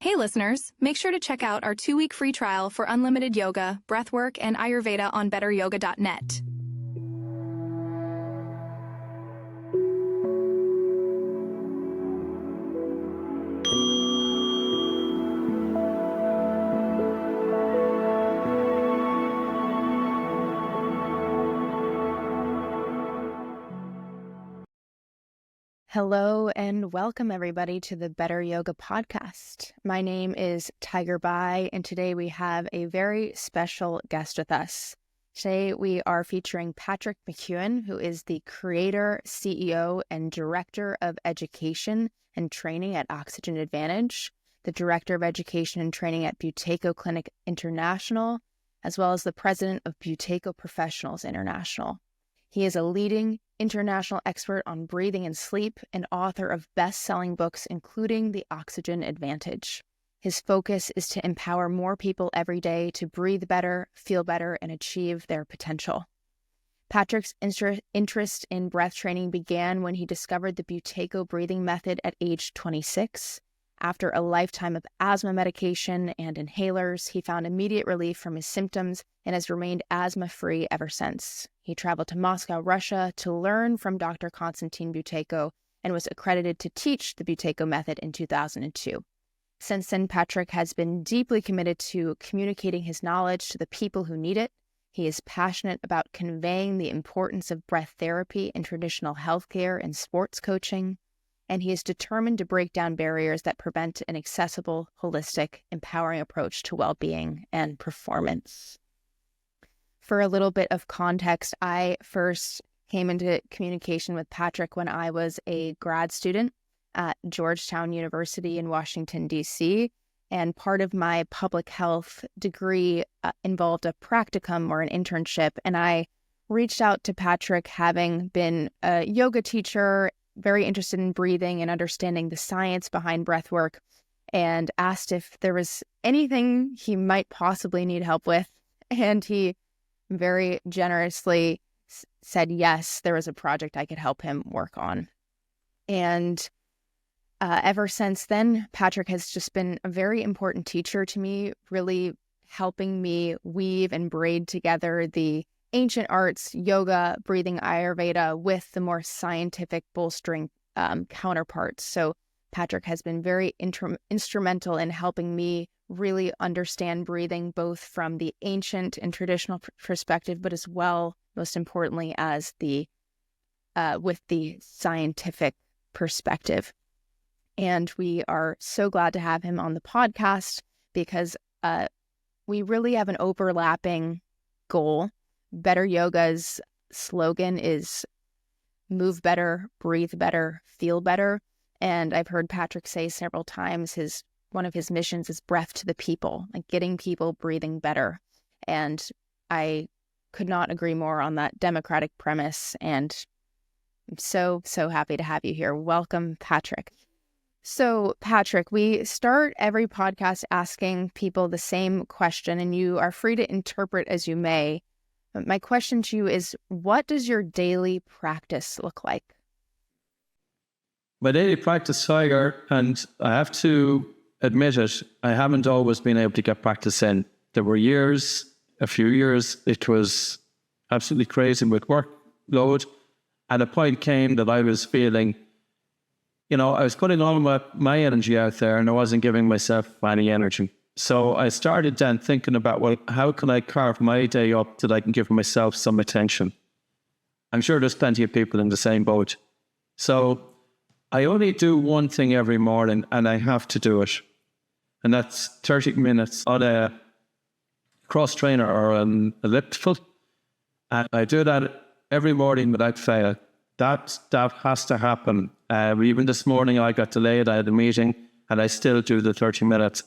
Hey listeners, make sure to check out our 2-week free trial for unlimited yoga, breathwork, and Ayurveda on betteryoga.net. Hello and welcome everybody to the Better Yoga podcast. My name is Tiger Bai, and today we have a very special guest with us. Today we are featuring Patrick McKeown, who is the creator, CEO, and director of education and training at Oxygen Advantage, the director of education and training at Buteyko Clinic International, as well as the president of Buteyko Professionals International. He is a leading international expert on breathing and sleep and author of best-selling books, including The Oxygen Advantage. His focus is to empower more people every day to breathe better, feel better, and achieve their potential. Patrick's interest in breath training began when he discovered the Buteyko breathing method at age 26. After a lifetime of asthma medication and inhalers, he found immediate relief from his symptoms and has remained asthma-free ever since. He traveled to Moscow, Russia to learn from Dr. Konstantin Buteyko and was accredited to teach the Buteyko method in 2002. Since then, Patrick has been deeply committed to communicating his knowledge to the people who need it. He is passionate about conveying the importance of breath therapy in traditional healthcare and sports coaching, and he is determined to break down barriers that prevent an accessible, holistic, empowering approach to well-being and performance. For a little bit of context, I first came into communication with Patrick when I was a grad student at Georgetown University in Washington, D.C., and part of my public health degree involved a practicum or an internship, and I reached out to Patrick, having been a yoga teacher, very interested in breathing and understanding the science behind breath work, and asked if there was anything he might possibly need help with. And he very generously said yes, there was a project I could help him work on. And ever since then, Patrick has just been a very important teacher to me, really helping me weave and braid together the ancient arts, yoga, breathing, Ayurveda, with the more scientific bolstering counterparts. So Patrick has been very instrumental in helping me really understand breathing, both from the ancient and traditional perspective, but as well, most importantly, as the with the scientific perspective. And we are so glad to have him on the podcast because we really have an overlapping goal. Better Yoga's slogan is move better, breathe better, feel better. And I've heard Patrick say several times one of his missions is breath to the people, like getting people breathing better. And I could not agree more on that democratic premise. And I'm so happy to have you here. Welcome, Patrick. So, Patrick, we start every podcast asking people the same question, and you are free to interpret as you may. But my question to you is, what does your daily practice look like? My daily practice, Tiger, and I have to admit it, I haven't always been able to get practice in. There were a few years, it was absolutely crazy with workload. And a point came that I was feeling, I was putting all my energy out there and I wasn't giving myself any energy. So I started then thinking about, well, how can I carve my day up that I can give myself some attention? I'm sure there's plenty of people in the same boat. So I only do one thing every morning and I have to do it. And that's 30 minutes on a cross trainer or an elliptical. And I do that every morning without fail. That has to happen. Even this morning I got delayed, I had a meeting and I still do the 30 minutes.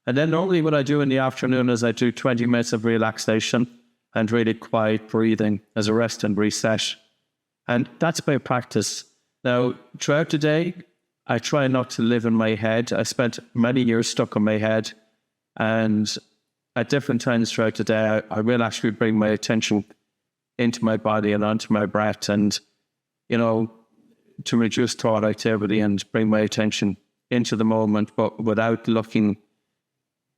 And then normally what I do in the afternoon is I do 20 minutes of relaxation and really quiet breathing as a rest and reset. And that's my practice. Now, throughout the day, I try not to live in my head. I spent many years stuck in my head. And at different times throughout the day, I will actually bring my attention into my body and onto my breath and, to reduce thought activity and bring my attention into the moment, but without looking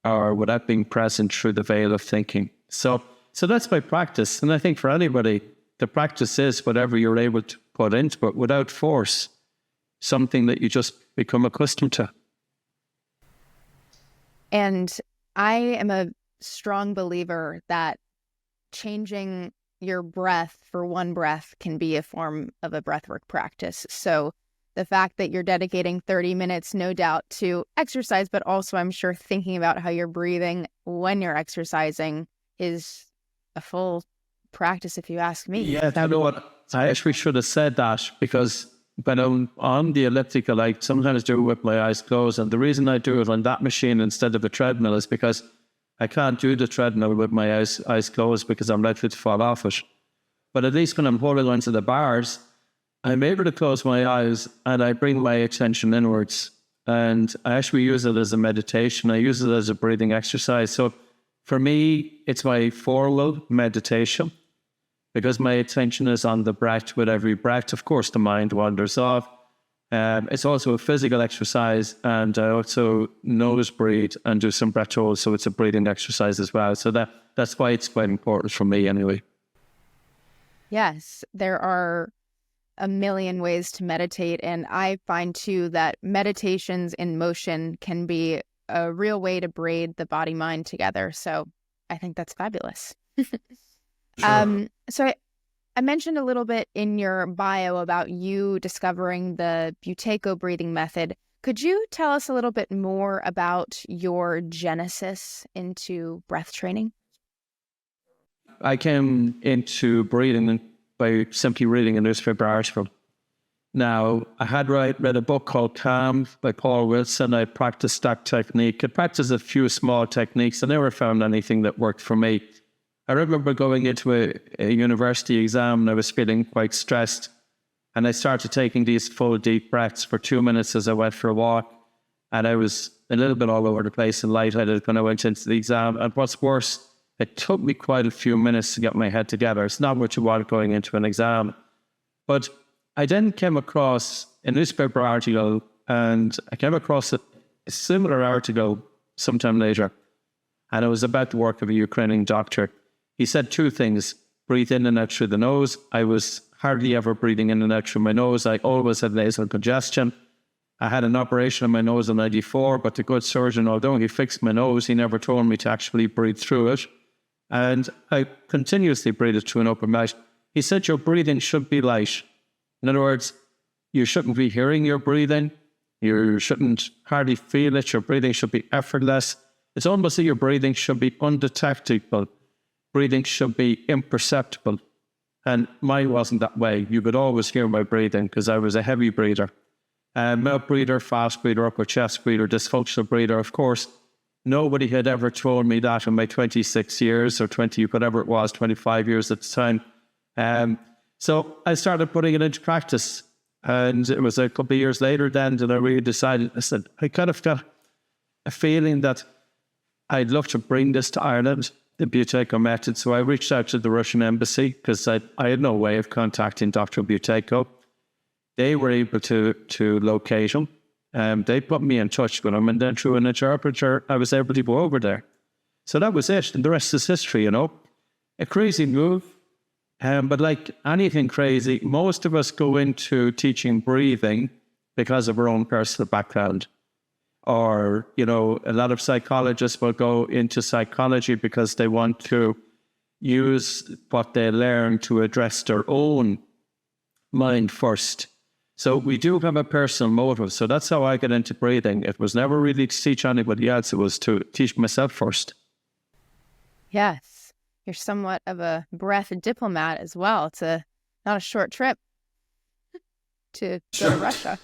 or without being present through the veil of thinking. So that's my practice. And I think for anybody, the practice is whatever you're able to put into it without force, something that you just become accustomed to. And I am a strong believer that changing your breath for one breath can be a form of a breathwork practice. So the fact that you're dedicating 30 minutes, no doubt, to exercise, but also I'm sure thinking about how you're breathing when you're exercising is a full practice, if you ask me. Yeah, you know what? I actually should have said that, because when I'm on the elliptical, I sometimes do it with my eyes closed. And the reason I do it on that machine instead of a treadmill is because I can't do the treadmill with my eyes closed because I'm likely to fall off it. But at least when I'm holding onto the bars, I'm able to close my eyes and I bring my attention inwards. And I actually use it as a meditation. I use it as a breathing exercise. So for me, it's my formal meditation because my attention is on the breath. With every breath, of course, the mind wanders off. It's also a physical exercise, and I also nose breathe and do some breath holds. So it's a breathing exercise as well. So that's why it's quite important for me anyway. Yes, there are a million ways to meditate. And I find too that meditations in motion can be a real way to braid the body mind together. So I think that's fabulous. Sure. So I mentioned a little bit in your bio about you discovering the Buteyko breathing method. Could you tell us a little bit more about your genesis into breath training? I came into breathing by simply reading a newspaper article. Now, I had read a book called Calm by Paul Wilson. I practiced that technique. I practiced a few small techniques. I never found anything that worked for me. I remember going into a university exam and I was feeling quite stressed. And I started taking these full deep breaths for 2 minutes as I went for a walk. And I was a little bit all over the place and lightheaded when I went into the exam. And what's worse, it took me quite a few minutes to get my head together. It's not what you want going into an exam. But I then came across a newspaper article, and I came across a similar article sometime later. And it was about the work of a Ukrainian doctor. He said two things: breathe in and out through the nose. I was hardly ever breathing in and out through my nose. I always had nasal congestion. I had an operation on my nose in '94, but the good surgeon, although he fixed my nose, he never told me to actually breathe through it. And I continuously breathed through an open mouth. He said your breathing should be light. In other words, you shouldn't be hearing your breathing. You shouldn't hardly feel it. Your breathing should be effortless. It's almost like your breathing should be undetectable. Breathing should be imperceptible. And mine wasn't that way. You could always hear my breathing because I was a heavy breather. Mouth breather, fast breather, upper chest breather, dysfunctional breather. Of course, nobody had ever told me that in my 26 years or 20, whatever it was, 25 years at the time. So I started putting it into practice. And it was a couple of years later then that I really decided, I said, I kind of got a feeling that I'd love to bring this to Ireland, the Buteyko method. So I reached out to the Russian embassy because I had no way of contacting Dr. Buteyko. They were able to locate him. They put me in touch with him, and then through an interpreter, I was able to go over there. So that was it, and the rest is history, you know. A crazy move, but like anything crazy, most of us go into teaching breathing because of our own personal background. Or, you know, a lot of psychologists will go into psychology because they want to use what they learn to address their own mind first. So we do have a personal motive. So that's how I got into breathing. It was never really to teach anybody else. It was to teach myself first. Yes. You're somewhat of a breath diplomat as well. It's not a short trip to go to Russia.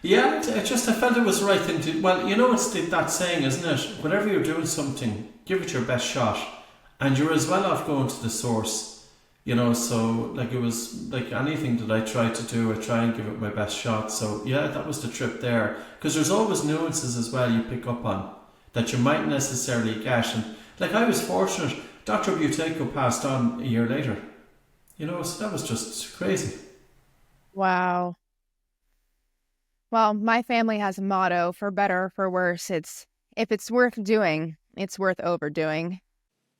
Yeah, I felt it was the right thing to. Well, you know, it's that saying, isn't it? Whenever you're doing something, give it your best shot, and you're as well off going to the source. You know, so like it was like anything that I try to do, I try and give it my best shot. So yeah, that was the trip there, because there's always nuances as well you pick up on that you might necessarily get. And like I was fortunate, Dr. Buteyko passed on a year later. You know, so that was just crazy. Wow. Well, my family has a motto, for better or for worse. It's, if it's worth doing, it's worth overdoing.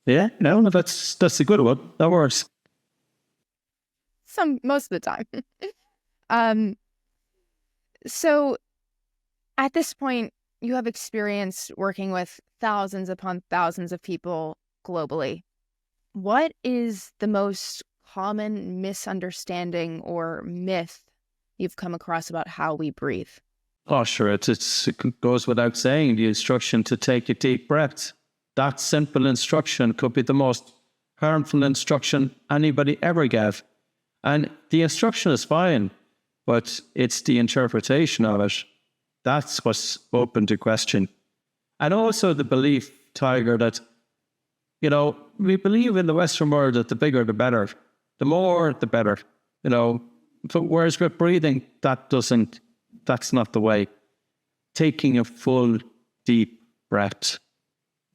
Yeah, no, that's a good one. That works. Most of the time. So at this point, you have experience working with thousands upon thousands of people globally. What is the most common misunderstanding or myth you've come across about how we breathe? Oh, sure. It goes without saying, the instruction to take a deep breath. That simple instruction could be the most harmful instruction anybody ever gave. And the instruction is fine, but it's the interpretation of it. That's what's open to question. And also the belief, Tiger, that, we believe in the Western world that the bigger the better. The more, the better. But whereas with breathing, that's not the way. Taking a full, deep breath.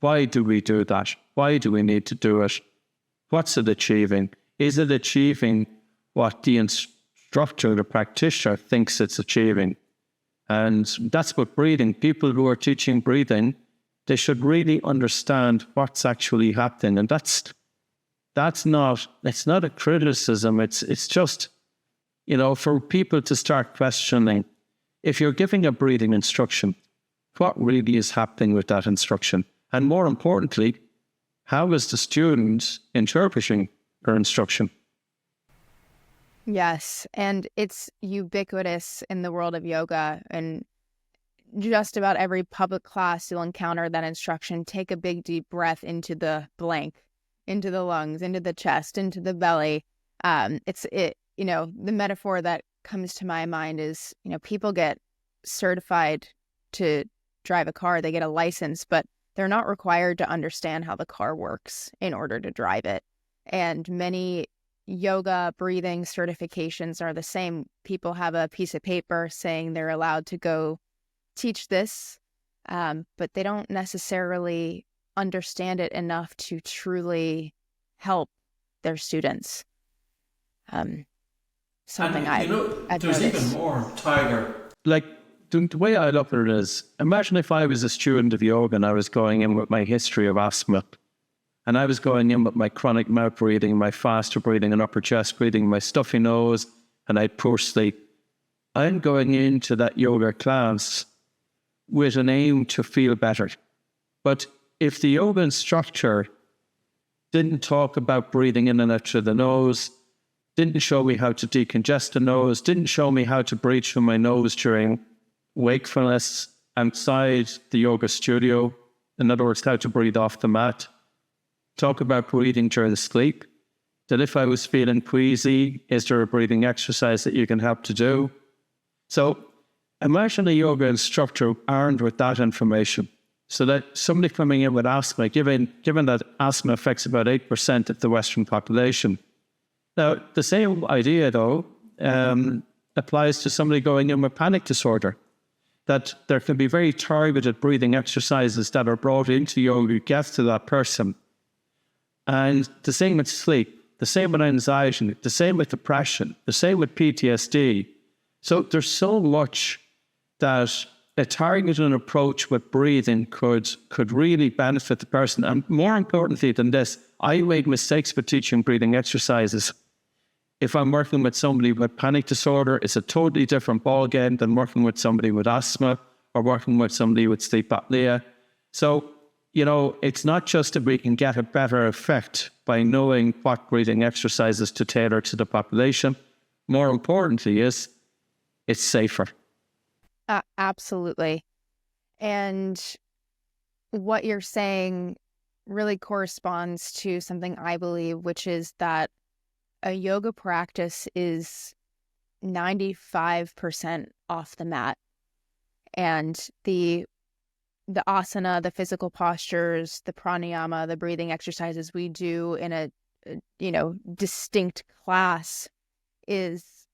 Why do we do that? Why do we need to do it? What's it achieving? Is it achieving what the instructor, the practitioner, thinks it's achieving? And that's what breathing. People who are teaching breathing, they should really understand what's actually it's not a criticism. It's just, for people to start questioning, if you're giving a breathing instruction, what really is happening with that instruction? And more importantly, how is the student interpreting her instruction? Yes, and it's ubiquitous in the world of yoga, and just about every public class you'll encounter that instruction. Take a big deep breath into the blank, into the lungs, into the chest, into the belly. The metaphor that comes to my mind is, people get certified to drive a car, they get a license, but they're not required to understand how the car works in order to drive it. And many yoga breathing certifications are the same. People have a piece of paper saying they're allowed to go teach this, but they don't necessarily understand it enough to truly help their students. Something I've there's noticed. even more, Tiger. Like, the way I look at it is, imagine if I was a student of yoga and I was going in with my history of asthma, and I was going in with my chronic mouth breathing, my faster breathing and upper chest breathing, my stuffy nose, and I had poor sleep. I'm going into that yoga class with an aim to feel better. But if the yoga instructor didn't talk about breathing in and out through the nose, didn't show me how to decongest the nose, didn't show me how to breathe through my nose during wakefulness outside the yoga studio, in other words, how to breathe off the mat, talk about breathing during sleep, that if I was feeling queasy, is there a breathing exercise that you can help to do? So imagine a yoga instructor armed with that information, so that somebody coming in with asthma, given that asthma affects about 8% of the Western population. Now, the same idea, though, applies to somebody going in with panic disorder, that there can be very targeted breathing exercises that are brought into yoga to get to that person. And the same with sleep, the same with anxiety, the same with depression, the same with PTSD. So there's so much that a targeted approach with breathing could really benefit the person. And more importantly than this, I made mistakes with teaching breathing exercises. If I'm working with somebody with panic disorder, it's a totally different ballgame than working with somebody with asthma or working with somebody with sleep apnea. So, it's not just that we can get a better effect by knowing what breathing exercises to tailor to the population. More importantly is it's safer. Absolutely. And what you're saying really corresponds to something I believe, which is that a yoga practice is 95% off the mat. And the asana, the physical postures, the pranayama, the breathing exercises we do in a distinct class is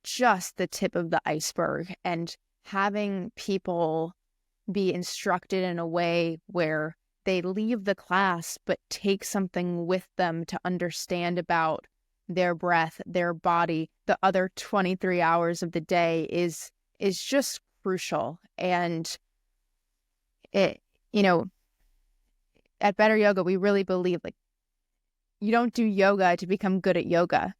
just the tip of the iceberg. And having people be instructed in a way where they leave the class but take something with them to understand about their breath, their body, the other 23 hours of the day is is just crucial. And it, you know, at Better Yoga, we really believe like you don't do yoga to become good at yoga.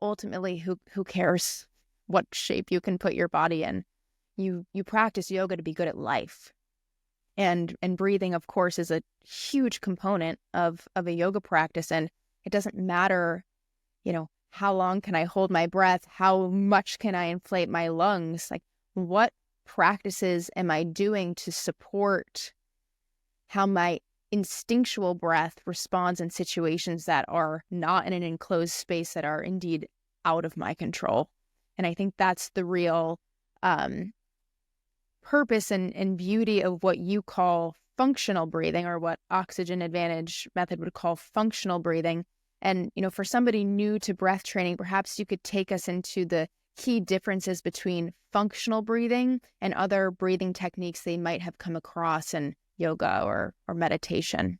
Ultimately, who cares what shape you can put your body in? You practice yoga to be good at life. And breathing, of course, is a huge component of a yoga practice. And it doesn't matter, how long can I hold my breath? How much can I inflate my lungs? Like, what practices am I doing to support how my instinctual breath responds in situations that are not in an enclosed space, that are indeed out of my control? And I think that's the real purpose and beauty of what you call functional breathing, or what Oxygen Advantage method would call functional breathing. And, for somebody new to breath training, perhaps you could take us into the key differences between functional breathing and other breathing techniques they might have come across in yoga or meditation.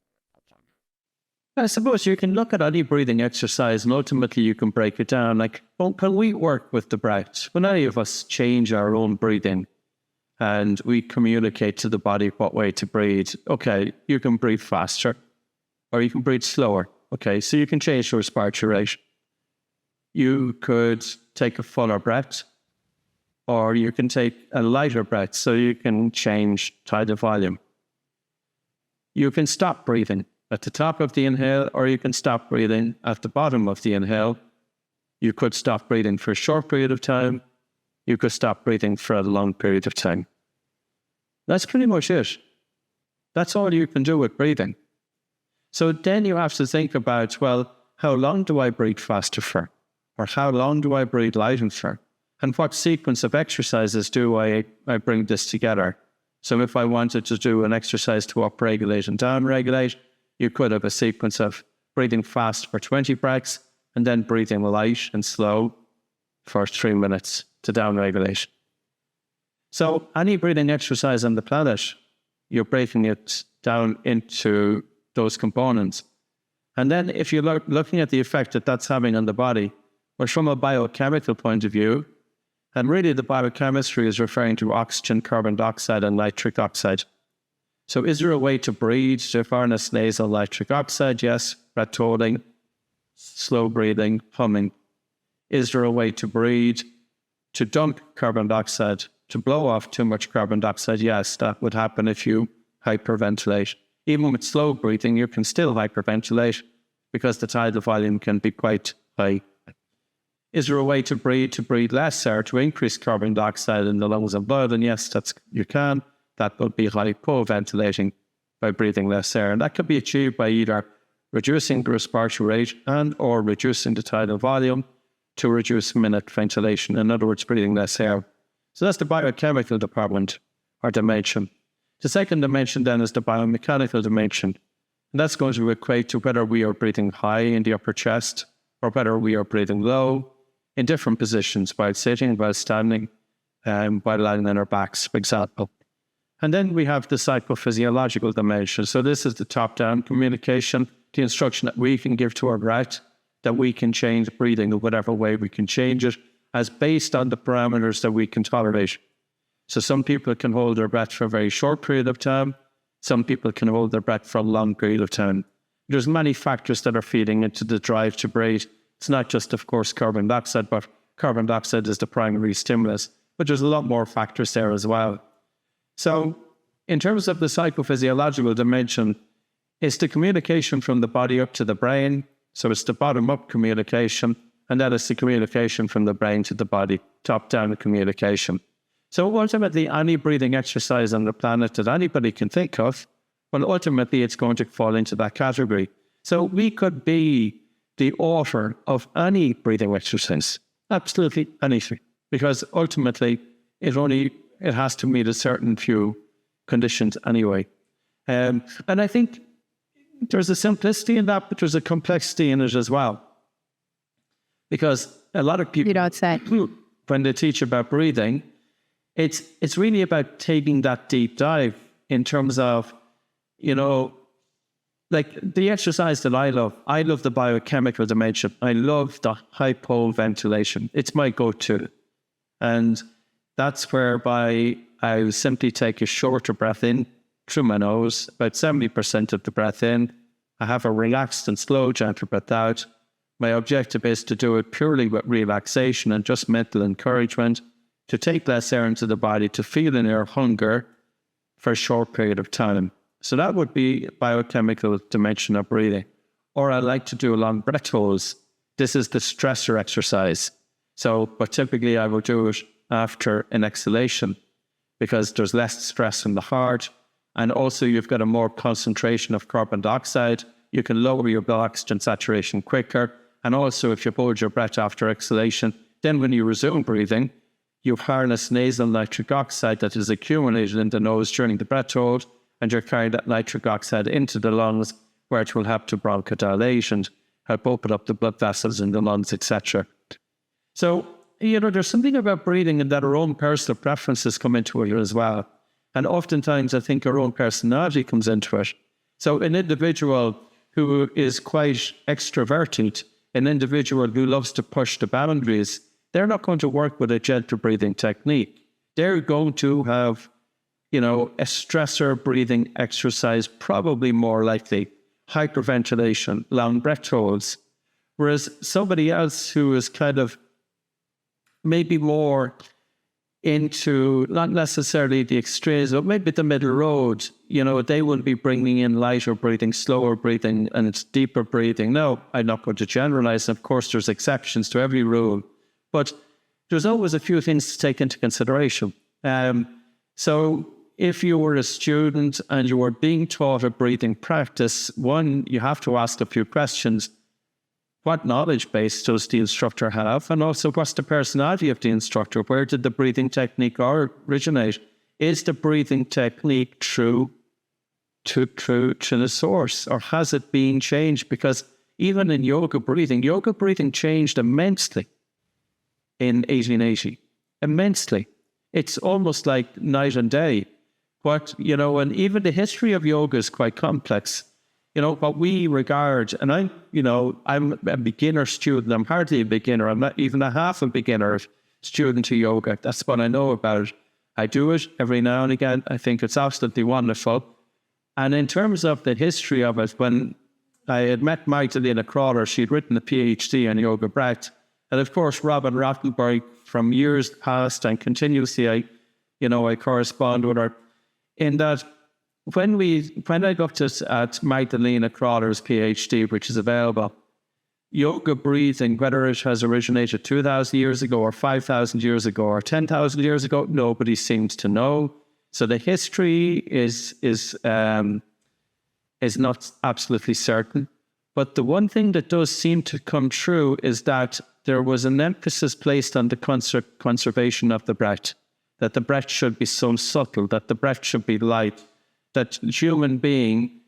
I suppose you can look at any breathing exercise and ultimately you can break it down. Like, can we work with the breath? When any of us change our own breathing and we communicate to the body what way to breathe, okay, you can breathe faster or you can breathe slower. Okay, so you can change your respiratory rate. You could take a fuller breath, or you can take a lighter breath, so you can change tidal volume. You can stop breathing at the top of the inhale, or you can stop breathing at the bottom of the inhale. You could stop breathing for a short period of time. You could stop breathing for a long period of time. That's pretty much it. That's all you can do with breathing. So then you have to think about, well, how long do I breathe faster for? Or how long do I breathe lighter for? And what sequence of exercises do I bring this together? So if I wanted to do an exercise to upregulate and downregulate, you could have a sequence of breathing fast for 20 breaths and then breathing light and slow for 3 minutes to downregulate. So any breathing exercise on the planet, you're breaking it down into those components. And then if you're looking at the effect that that's having on the body, or from a biochemical point of view, and really the biochemistry is referring to oxygen, carbon dioxide, and nitric oxide. So is there a way to breathe to harness nasal nitric oxide? Yes. Breath holding, slow breathing, humming. Is there a way to breathe to dump carbon dioxide, to blow off too much carbon dioxide? Yes, that would happen if you hyperventilate. Even with slow breathing, you can still hyperventilate because the tidal volume can be quite high. Is there a way to breathe less air, to increase carbon dioxide in the lungs and blood? And yes, you can. That would be hypoventilating, by breathing less air. And that could be achieved by either reducing the respiratory rate and or reducing the tidal volume to reduce minute ventilation. In other words, breathing less air. So that's the biochemical department or dimension. The second dimension then is the biomechanical dimension. And that's going to equate to whether we are breathing high in the upper chest or whether we are breathing low in different positions, while sitting, while standing, while lying on our backs, for example. And then we have the psychophysiological dimension. So this is the top-down communication, the instruction that we can give to our breath, that we can change breathing in whatever way we can change it, as based on the parameters that we can tolerate. So some people can hold their breath for a very short period of time. Some people can hold their breath for a long period of time. There's many factors that are feeding into the drive to breathe. It's not just, of course, carbon dioxide, but carbon dioxide is the primary stimulus. But there's a lot more factors there as well. So in terms of the psychophysiological dimension, it's the communication from the body up to the brain. So it's the bottom-up communication, and that is the communication from the brain to the body, top-down communication. So ultimately, any breathing exercise on the planet that anybody can think of, well, ultimately, it's going to fall into that category. So we could be the author of any breathing exercise, absolutely anything, because ultimately, it has to meet a certain few conditions anyway. And I think there's a simplicity in that, but there's a complexity in it as well. Because a lot of people, You don't say. when they teach about breathing, it's really about taking that deep dive in terms of, like the exercise that I love the biochemical dimension. I love the hypoventilation. It's my go-to. And That's whereby I simply take a shorter breath in through my nose, about 70% of the breath in. I have a relaxed and slow, gentle breath out. My objective is to do it purely with relaxation and just mental encouragement, to take less air into the body, to feel an air hunger for a short period of time. So that would be biochemical dimension of breathing. Or I like to do long breath holds. This is the stressor exercise. But typically I will do it after an exhalation because there's less stress in the heart. And also you've got a more concentration of carbon dioxide. You can lower your blood oxygen saturation quicker. And also if you hold your breath after exhalation, then when you resume breathing, you harness nasal nitric oxide that is accumulated in the nose during the breath hold, and you're carrying that nitric oxide into the lungs where it will help to bronchodilate, help open up the blood vessels in the lungs, etc. So, there's something about breathing and that our own personal preferences come into it as well. And oftentimes I think our own personality comes into it. So an individual who is quite extroverted, an individual who loves to push the boundaries, they're not going to work with a gentle breathing technique. They're going to have, a stressor breathing exercise, probably more likely, hyperventilation, long breath holds. Whereas somebody else who is kind of maybe more into not necessarily the extremes, but maybe the middle road, they will be bringing in lighter breathing, slower breathing, and it's deeper breathing. Now, I'm not going to generalize. Of course, there's exceptions to every rule, but there's always a few things to take into consideration. So if you were a student and you were being taught a breathing practice, one, you have to ask a few questions. What knowledge base does the instructor have? And also, what's the personality of the instructor? Where did the breathing technique originate? Is the breathing technique true to the source? Or has it been changed? Because even in yoga breathing changed immensely in 1880. Immensely. It's almost like night and day. And even the history of yoga is quite complex. What we regard, and I'm a beginner student. I'm hardly a beginner. I'm not even a half a beginner student to yoga. That's what I know about it. I do it every now and again. I think it's absolutely wonderful. And in terms of the history of it, when I had met Magdalena Crawler, she'd written a PhD on yoga breath. And of course, Robin Rothenberg, from years past and continuously, I correspond with her. In that, when I looked at Magdalena Crawler's PhD, which is available, yoga breathing, whether it has originated 2,000 years ago or 5,000 years ago or 10,000 years ago, nobody seems to know. So the history is not absolutely certain. But the one thing that does seem to come true is that there was an emphasis placed on the conservation of the breath, that the breath should be so subtle, that the breath should be light, that human being,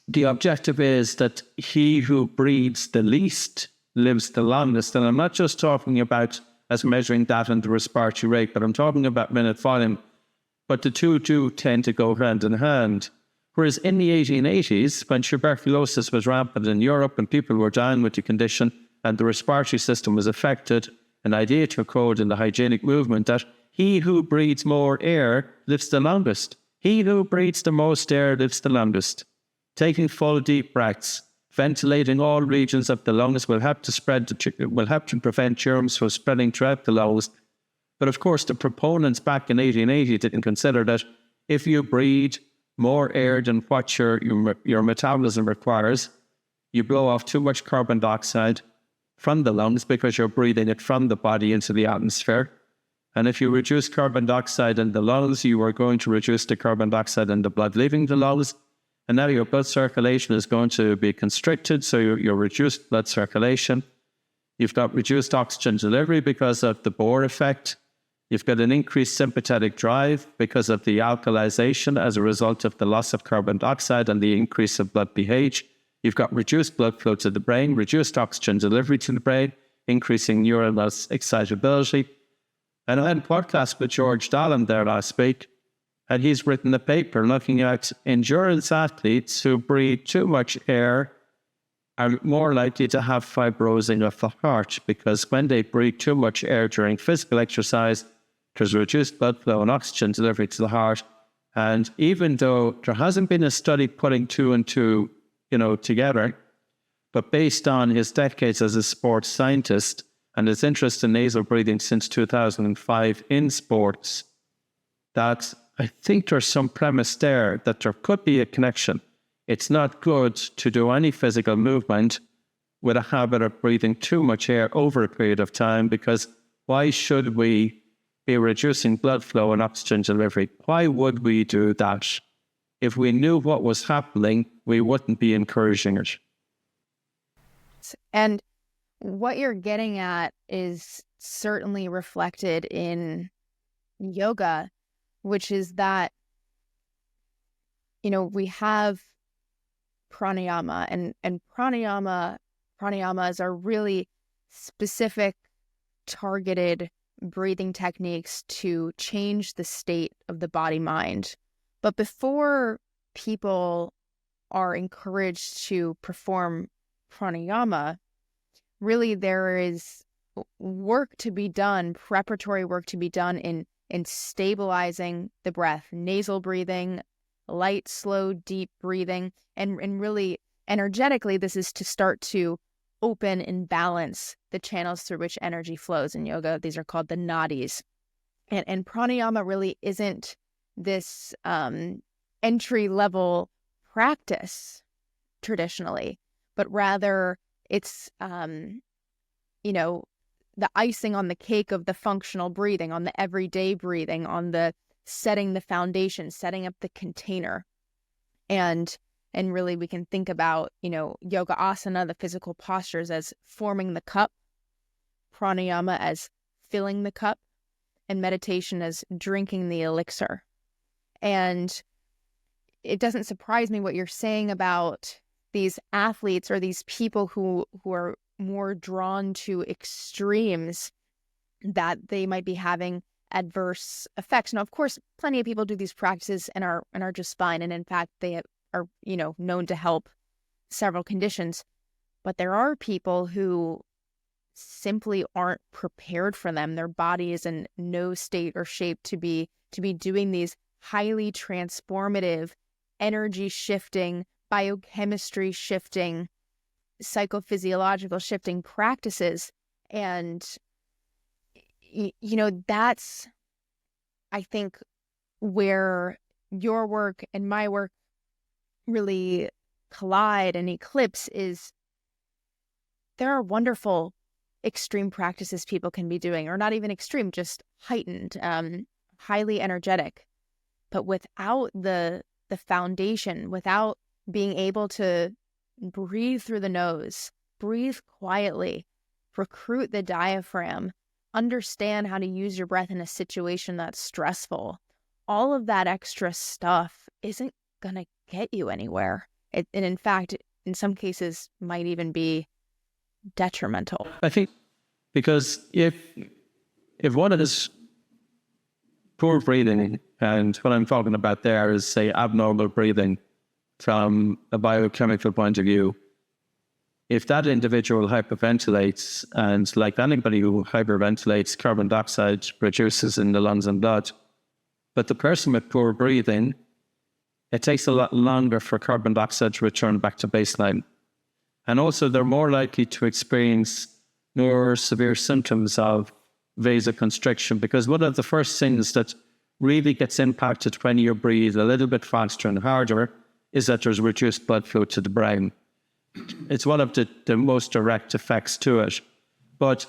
the objective is that he who breathes the least lives the longest. And I'm not just talking about as measuring that in the respiratory rate, but I'm talking about minute volume. But the two do tend to go hand in hand. Whereas in the 1880s, when tuberculosis was rampant in Europe and people were dying with the condition and the respiratory system was affected, an idea took hold in the hygienic movement that he who breathes more air lives the longest. He who breathes the most air lives the longest. Taking full deep breaths, ventilating all regions of the lungs will help to prevent germs from spreading throughout the lungs. But of course, the proponents back in 1880 didn't consider that if you breathe more air than what your metabolism requires, you blow off too much carbon dioxide from the lungs because you're breathing it from the body into the atmosphere. And if you reduce carbon dioxide in the lungs, you are going to reduce the carbon dioxide in the blood leaving the lungs. And now your blood circulation is going to be constricted, so your reduced blood circulation. You've got reduced oxygen delivery because of the Bohr effect. You've got an increased sympathetic drive because of the alkalization as a result of the loss of carbon dioxide and the increase of blood pH. You've got reduced blood flow to the brain, reduced oxygen delivery to the brain, increasing neuronal excitability. And I had a podcast with George Dallin there last week, and he's written a paper looking at endurance athletes who breathe too much air are more likely to have fibrosing of the heart, because when they breathe too much air during physical exercise, there's reduced blood flow and oxygen delivery to the heart. And even though there hasn't been a study putting two and two, together, but based on his decades as a sports scientist and his interest in nasal breathing since 2005 in sports, that I think there's some premise there that there could be a connection. It's not good to do any physical movement with a habit of breathing too much air over a period of time, because why should we be reducing blood flow and oxygen delivery? Why would we do that? If we knew what was happening, we wouldn't be encouraging it. And what you're getting at is certainly reflected in yoga, which is that, we have pranayama, and pranayamas are really specific, targeted breathing techniques to change the state of the body-mind. But before people are encouraged to perform pranayama, really there is work to be done, preparatory work to be done in stabilizing the breath, nasal breathing, light, slow, deep breathing, and really energetically, this is to start to open and balance the channels through which energy flows in yoga. These are called the nadis. And pranayama really isn't this entry-level practice traditionally, but rather it's, the icing on the cake of the functional breathing, on the everyday breathing, on the setting the foundation, setting up the container. And really we can think about, yoga asana, the physical postures, as forming the cup, pranayama as filling the cup, and meditation as drinking the elixir. And it doesn't surprise me what you're saying about these athletes or these people who are more drawn to extremes, that they might be having adverse effects. Now, of course, plenty of people do these practices and are just fine. And in fact, they are, known to help several conditions. But there are people who simply aren't prepared for them. Their body is in no state or shape to be doing these highly transformative, energy shifting, biochemistry shifting, psychophysiological shifting practices. And that's, I think, where your work and my work really collide and eclipse. Is there are wonderful extreme practices people can be doing, or not even extreme, just heightened, highly energetic, but without the foundation, without being able to breathe through the nose, breathe quietly, recruit the diaphragm, understand how to use your breath in a situation that's stressful. All of that extra stuff isn't going to get you anywhere. And in fact, in some cases, might even be detrimental. I think because if one is poor breathing, and what I'm talking about there is, say, abnormal breathing from a biochemical point of view, if that individual hyperventilates, and like anybody who hyperventilates, carbon dioxide reduces in the lungs and blood, but the person with poor breathing, it takes a lot longer for carbon dioxide to return back to baseline. And also they're more likely to experience more severe symptoms of vasoconstriction, because one of the first things that really gets impacted when you breathe a little bit faster and harder is that there's reduced blood flow to the brain. It's one of the most direct effects to it. But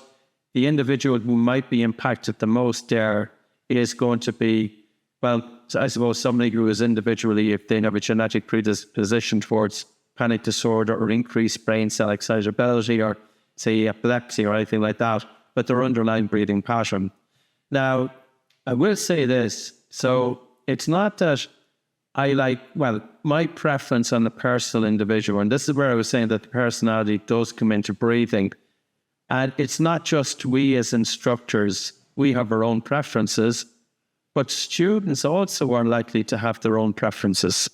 the individual who might be impacted the most there is going to be, well, I suppose somebody who is individually, if they have a genetic predisposition towards panic disorder or increased brain cell excitability, or say epilepsy or anything like that, but their underlying breathing pattern. Now, I will say this. So it's not that my preference on the personal individual, and this is where I was saying that the personality does come into breathing. And it's not just we as instructors, we have our own preferences, but students also are likely to have their own preferences.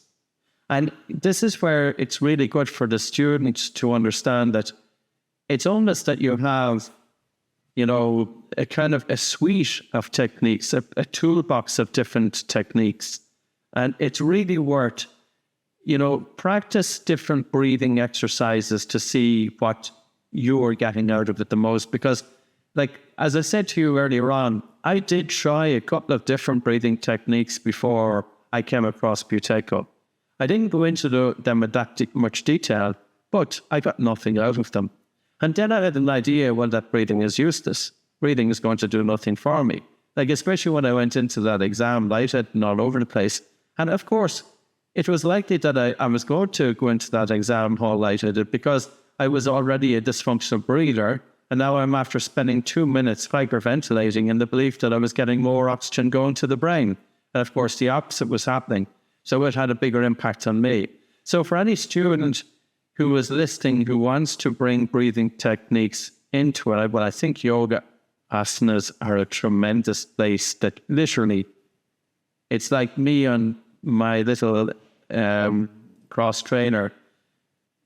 And this is where it's really good for the students to understand that it's almost that you have a kind of a suite of techniques, a toolbox of different techniques. And it's really worth, practice different breathing exercises to see what you're getting out of it the most. Because, like, as I said to you earlier on, I did try a couple of different breathing techniques before I came across Buteyko. I didn't go into them in that much detail, but I got nothing out of them. And then I had an idea, well, that breathing is useless. Breathing is going to do nothing for me. Like, especially when I went into that exam, lightheaded and all over the place. And of course, it was likely that I was going to go into that exam hall lightheaded because I was already a dysfunctional breather. And now I'm after spending 2 minutes hyperventilating in the belief that I was getting more oxygen going to the brain. And of course, the opposite was happening. So it had a bigger impact on me. So for any student who is listening, who wants to bring breathing techniques into it, well, I think yoga asanas are a tremendous place that literally, it's like me on my little cross trainer,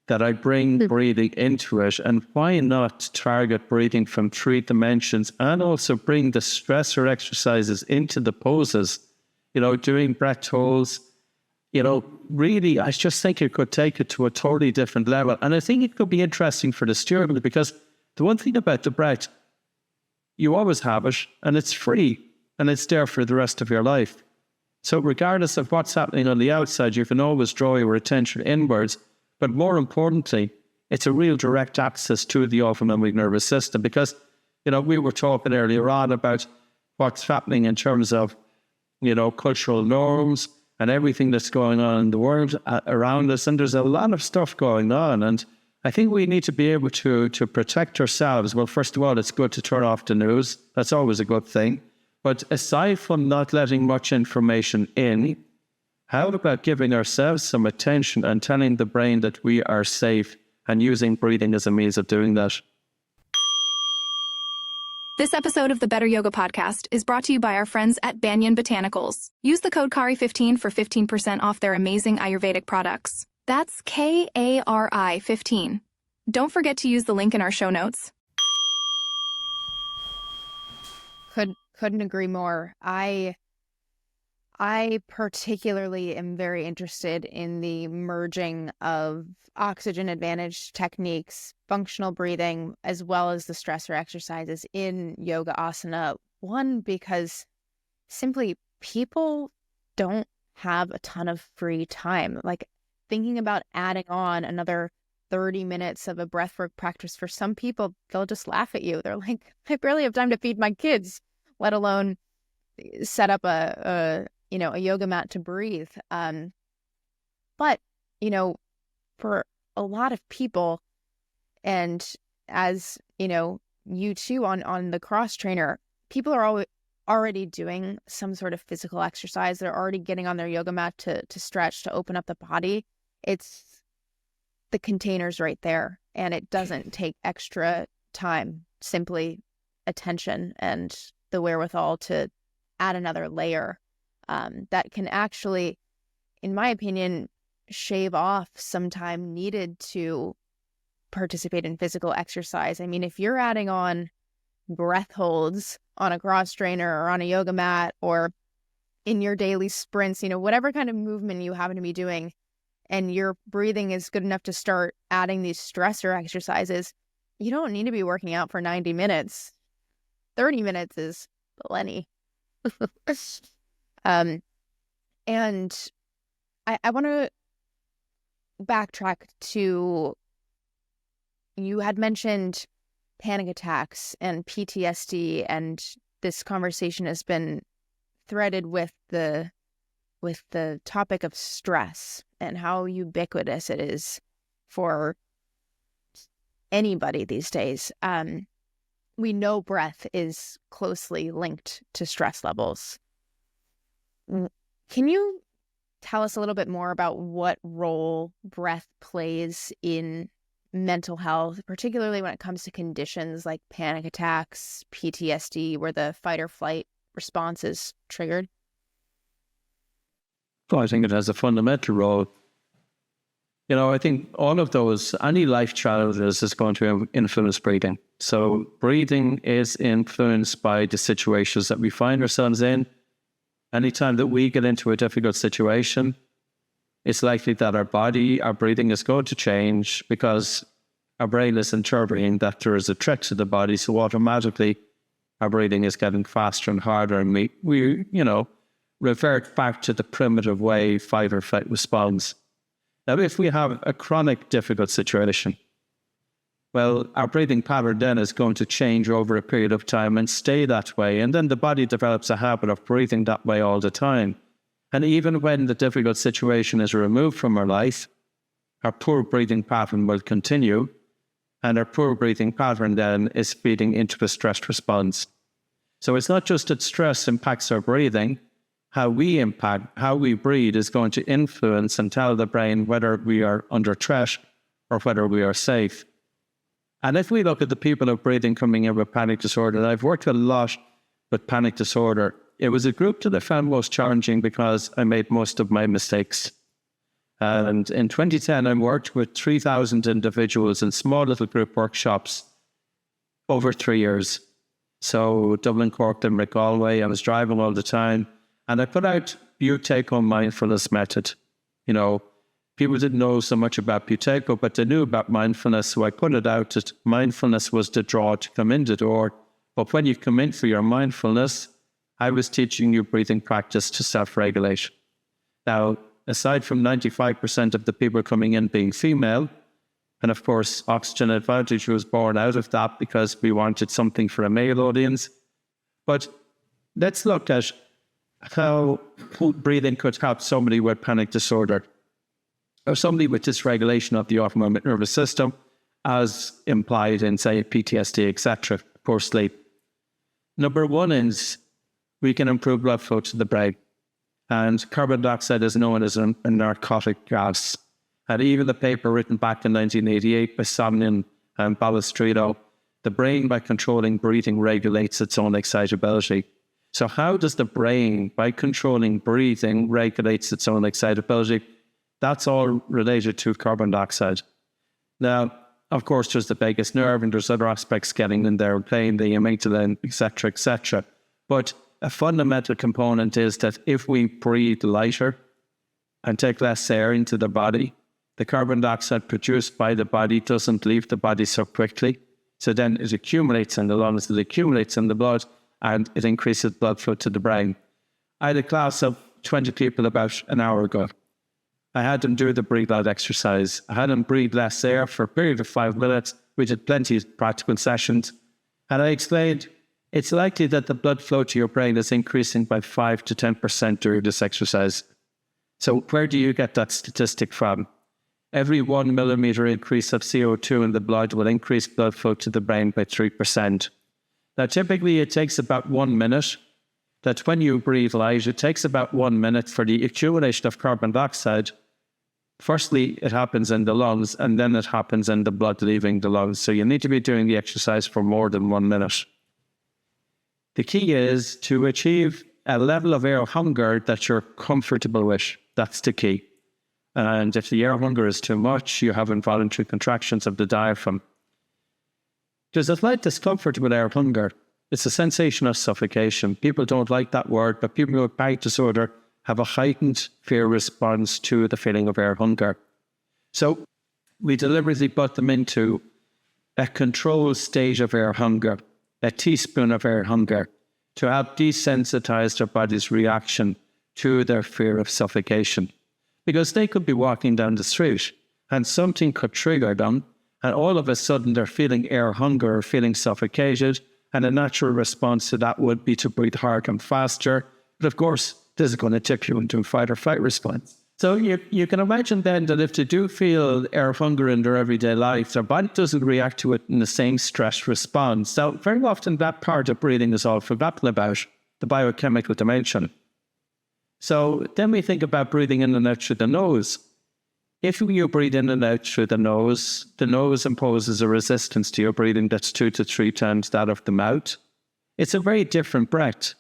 that I bring breathing into it. And why not target breathing from 3 dimensions and also bring the stressor exercises into the poses, doing breath holds. Really, I just think it could take it to a totally different level. And I think it could be interesting for the student because the one thing about the breath, you always have it and it's free and it's there for the rest of your life. So regardless of what's happening on the outside, you can always draw your attention inwards. But more importantly, it's a real direct access to the autonomic nervous system because, we were talking earlier on about what's happening in terms of, cultural norms, and everything that's going on in the world around us. And there's a lot of stuff going on. And I think we need to be able to protect ourselves. Well, first of all, it's good to turn off the news. That's always a good thing. But aside from not letting much information in, how about giving ourselves some attention and telling the brain that we are safe and using breathing as a means of doing that? This episode of the Better Yoga Podcast is brought to you by our friends at Banyan Botanicals. Use the code KARI15 for 15% off their amazing Ayurvedic products. That's KARI 15. Don't forget to use the link in our show notes. Couldn't agree more. I particularly am very interested in the merging of oxygen advantage techniques, functional breathing, as well as the stressor exercises in yoga asana. One, because simply people don't have a ton of free time. Like, thinking about adding on another 30 minutes of a breathwork practice, for some people, they'll just laugh at you. They're like, I barely have time to feed my kids, let alone set up a yoga mat to breathe. But, for a lot of people, and as, you too on the cross trainer, people are already doing some sort of physical exercise. They're already getting on their yoga mat to stretch, to open up the body. It's the containers right there. And it doesn't take extra time, simply attention and the wherewithal to add another layer that can actually, in my opinion, shave off some time needed to participate in physical exercise. I mean, if you're adding on breath holds on a cross trainer or on a yoga mat or in your daily sprints, whatever kind of movement you happen to be doing, and your breathing is good enough to start adding these stressor exercises, you don't need to be working out for 90 minutes. 30 minutes is plenty. And I want to backtrack to, you had mentioned panic attacks and PTSD, and this conversation has been threaded with the topic of stress and how ubiquitous it is for anybody these days. We know breath is closely linked to stress levels. Can you tell us a little bit more about what role breath plays in mental health, particularly when it comes to conditions like panic attacks, PTSD, where the fight or flight response is triggered? Well, I think it has a fundamental role. I think all of those, any life challenges is going to influence breathing. So breathing is influenced by the situations that we find ourselves in. Anytime that we get into a difficult situation, it's likely that our breathing is going to change because our brain is interpreting that there is a threat to the body. So automatically our breathing is getting faster and harder. And we revert back to the primitive way fight or flight responds. Now, if we have a chronic difficult situation, well, our breathing pattern then is going to change over a period of time and stay that way. And then the body develops a habit of breathing that way all the time. And even when the difficult situation is removed from our life, our poor breathing pattern will continue. And our poor breathing pattern then is feeding into a stress response. So it's not just that stress impacts our breathing. How we breathe is going to influence and tell the brain whether we are under threat or whether we are safe. And if we look at the people of breathing coming in with panic disorder, and I've worked a lot with panic disorder, it was a group that I found most challenging because I made most of my mistakes. And in 2010, I worked with 3,000 individuals in small little group workshops over 3 years. So Dublin, Cork, Limerick, Galway, I was driving all the time. And I put out Buteyko mindfulness method. People didn't know so much about Buteyko, but they knew about mindfulness. So I put it out that mindfulness was the draw to come in the door. But when you come in for your mindfulness, I was teaching you breathing practice to self-regulate. Now, aside from 95% of the people coming in being female, and of course, Oxygen Advantage was born out of that because we wanted something for a male audience. But let's look at how breathing could help somebody with panic disorder or somebody with dysregulation of the autonomic nervous system, as implied in, say, PTSD, etc., poor sleep. Number one is we can improve blood flow to the brain. And carbon dioxide is known as a narcotic gas. And even the paper written back in 1988 by Somnium and Balestrino, the brain, by controlling breathing, regulates its own excitability. So how does the brain, by controlling breathing, regulates its own excitability? That's all related to carbon dioxide. Now, of course, there's the vagus nerve and there's other aspects getting in there, playing the amygdala, etc., etc. But a fundamental component is that if we breathe lighter and take less air into the body, the carbon dioxide produced by the body doesn't leave the body so quickly. So then it accumulates in the lungs, it accumulates in the blood, and it increases blood flow to the brain. I had a class of 20 people about an hour ago. I had them do the breathe out exercise. I had them breathe less air for a period of 5 minutes. We did plenty of practical sessions. And I explained, it's likely that the blood flow to your brain is increasing by 5 to 10% during this exercise. So where do you get that statistic from? Every 1 millimeter increase of CO2 in the blood will increase blood flow to the brain by 3%. Now, typically it takes about 1 minute. That when you breathe light, it takes about 1 minute for the accumulation of carbon dioxide. Firstly, it happens in the lungs, and then it happens in the blood leaving the lungs. So you need to be doing the exercise for more than 1 minute. The key is to achieve a level of air hunger that you're comfortable with. That's the key. And if the air hunger is too much, you have involuntary contractions of the diaphragm. There's a slight discomfort with air hunger. It's a sensation of suffocation. People don't like that word, but people with panic disorder have a heightened fear response to the feeling of air hunger. So we deliberately put them into a controlled state of air hunger, a teaspoon of air hunger, to help desensitize their body's reaction to their fear of suffocation. Because they could be walking down the street and something could trigger them, and all of a sudden they're feeling air hunger or feeling suffocated, and a natural response to that would be to breathe hard and faster. But of course, this is going to tip you into a fight or flight response. So you can imagine then that if they do feel air hunger in their everyday life, their body doesn't react to it in the same stress response. Now, very often that part of breathing is all forgotten about, the biochemical dimension. So then we think about breathing in and out through the nose. If you breathe in and out through the nose imposes a resistance to your breathing that's 2 to 3 times that of the mouth. It's a very different breath.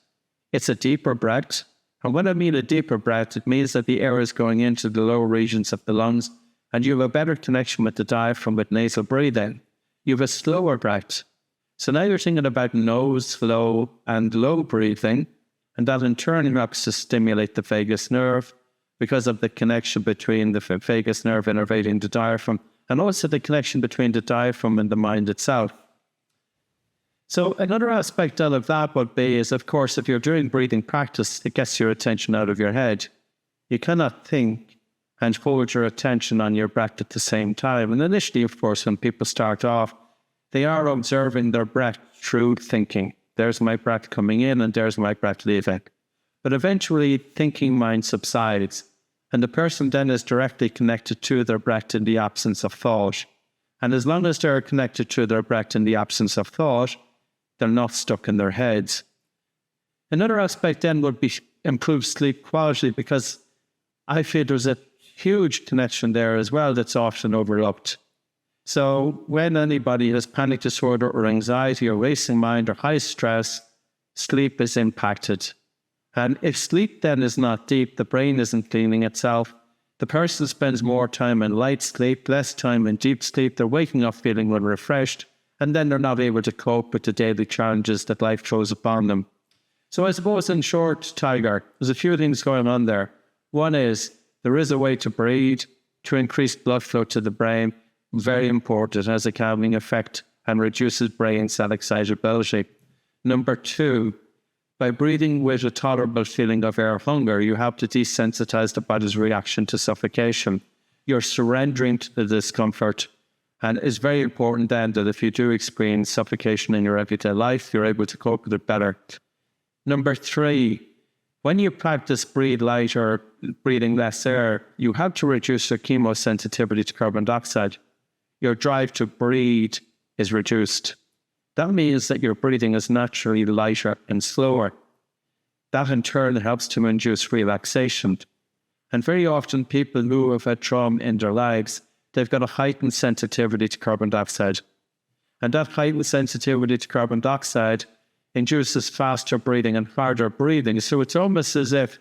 It's a deeper breath. And when I mean a deeper breath, it means that the air is going into the lower regions of the lungs and you have a better connection with the diaphragm with nasal breathing. You have a slower breath. So now you're thinking about nose flow and low breathing, and that in turn helps to stimulate the vagus nerve because of the connection between the vagus nerve innervating the diaphragm, and also the connection between the diaphragm and the mind itself. So another aspect of that would be is, of course, if you're doing breathing practice, it gets your attention out of your head. You cannot think and hold your attention on your breath at the same time. And initially, of course, when people start off, they are observing their breath through thinking. There's my breath coming in and there's my breath leaving. But eventually, thinking mind subsides, and the person then is directly connected to their breath in the absence of thought. And as long as they're connected to their breath in the absence of thought, they're not stuck in their heads. Another aspect then would be improved sleep quality, because I feel there's a huge connection there as well that's often overlooked. So when anybody has panic disorder or anxiety or racing mind or high stress, sleep is impacted. And if sleep then is not deep, the brain isn't cleaning itself, the person spends more time in light sleep, less time in deep sleep, they're waking up feeling unrefreshed, and then they're not able to cope with the daily challenges that life throws upon them. So I suppose in short, Tiger, there's a few things going on there. One is, there is a way to breathe, to increase blood flow to the brain. Very important. It has a calming effect and reduces brain cell excitability. Number 2, by breathing with a tolerable feeling of air hunger, you help to desensitize the body's reaction to suffocation. You're surrendering to the discomfort. And it's very important then that if you do experience suffocation in your everyday life, you're able to cope with it better. Number 3, when you practice breathe light or breathing less air, you have to reduce your chemosensitivity to carbon dioxide. Your drive to breathe is reduced. That means that your breathing is naturally lighter and slower. That in turn helps to induce relaxation. And very often people who have had trauma in their lives, they've got a heightened sensitivity to carbon dioxide. And that heightened sensitivity to carbon dioxide induces faster breathing and harder breathing. So it's almost as if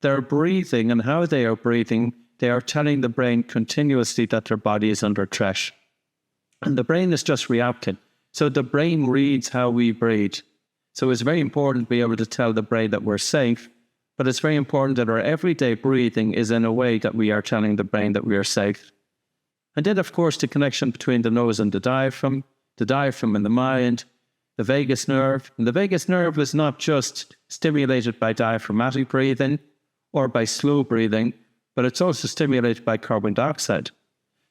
they're breathing, and how they are breathing, they are telling the brain continuously that their body is under threat. And the brain is just reacting. So the brain reads how we breathe. So it's very important to be able to tell the brain that we're safe, but it's very important that our everyday breathing is in a way that we are telling the brain that we are safe. And then, of course, the connection between the nose and the diaphragm and the mind, the vagus nerve. And the vagus nerve is not just stimulated by diaphragmatic breathing or by slow breathing, but it's also stimulated by carbon dioxide.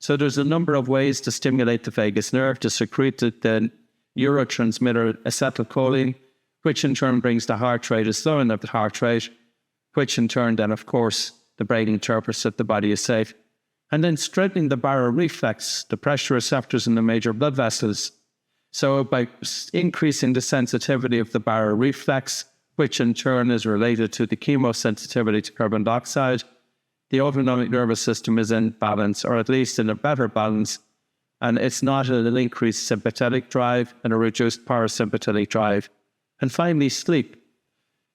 So there's a number of ways to stimulate the vagus nerve to secrete the neurotransmitter acetylcholine, which in turn brings the heart rate, a slowing of the heart rate, which in turn then, of course, the brain interprets that the body is safe. And then strengthening the baroreflex, the pressure receptors in the major blood vessels. So by increasing the sensitivity of the baroreflex, which in turn is related to the chemosensitivity to carbon dioxide, the autonomic nervous system is in balance, or at least in a better balance, and it's not an increased sympathetic drive and a reduced parasympathetic drive. And finally, sleep.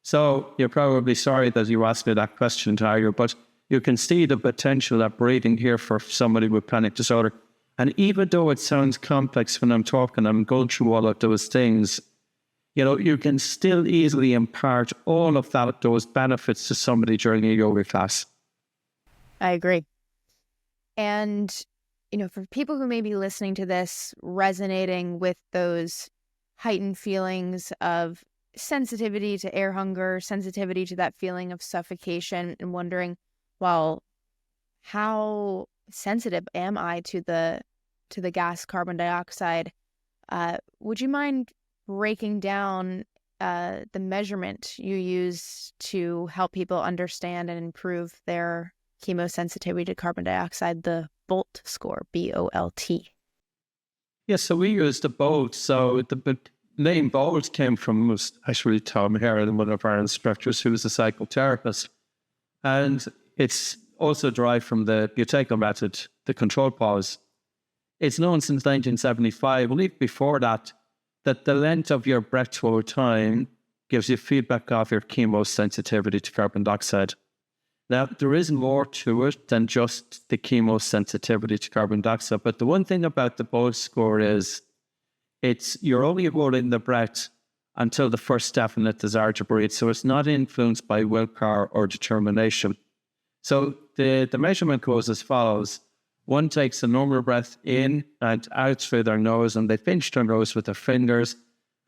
So you're probably sorry that you asked me that question, Tiger, but you can see the potential of breathing here for somebody with panic disorder. And even though it sounds complex when I'm talking, I'm going through all of those things, you can still easily impart all of those benefits to somebody during a yoga class. I agree. And, for people who may be listening to this, resonating with those heightened feelings of sensitivity to air hunger, sensitivity to that feeling of suffocation, and wondering, well, how sensitive am I to the gas carbon dioxide? Would you mind breaking down the measurement you use to help people understand and improve their chemosensitivity to carbon dioxide, the BOLT score, BOLT? Yes, so we use the BOLT. So the name BOLT came from, was actually Tom Heron, one of our instructors, who was a psychotherapist. And it's also derived from the Buteyko method, the control pause. It's known since 1975, or even before that the length of your breath over time gives you feedback of your chemosensitivity to carbon dioxide. Now, there is more to it than just the chemosensitivity to carbon dioxide. But the one thing about the BOLT score is you're only holding the breath until the first definite desire to breathe. So it's not influenced by willpower or determination. So the measurement goes as follows. One takes a normal breath in and out through their nose, and they pinch their nose with their fingers,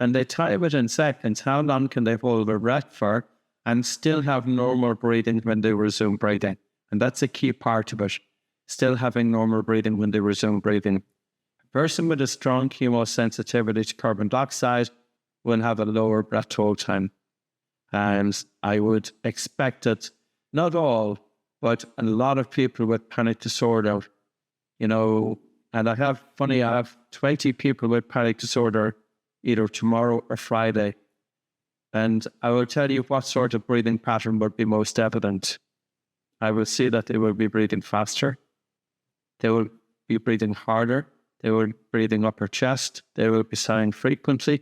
and they time it in seconds. How long can they hold their breath for and still have normal breathing when they resume breathing? And that's a key part of it, still having normal breathing when they resume breathing. A person with a strong chemosensitivity to carbon dioxide will have a lower breath hold time. And I would expect it, not all, but a lot of people with panic disorder, and I have 20 people with panic disorder either tomorrow or Friday. And I will tell you what sort of breathing pattern would be most evident. I will see that they will be breathing faster. They will be breathing harder. They will be breathing upper chest. They will be sighing frequently.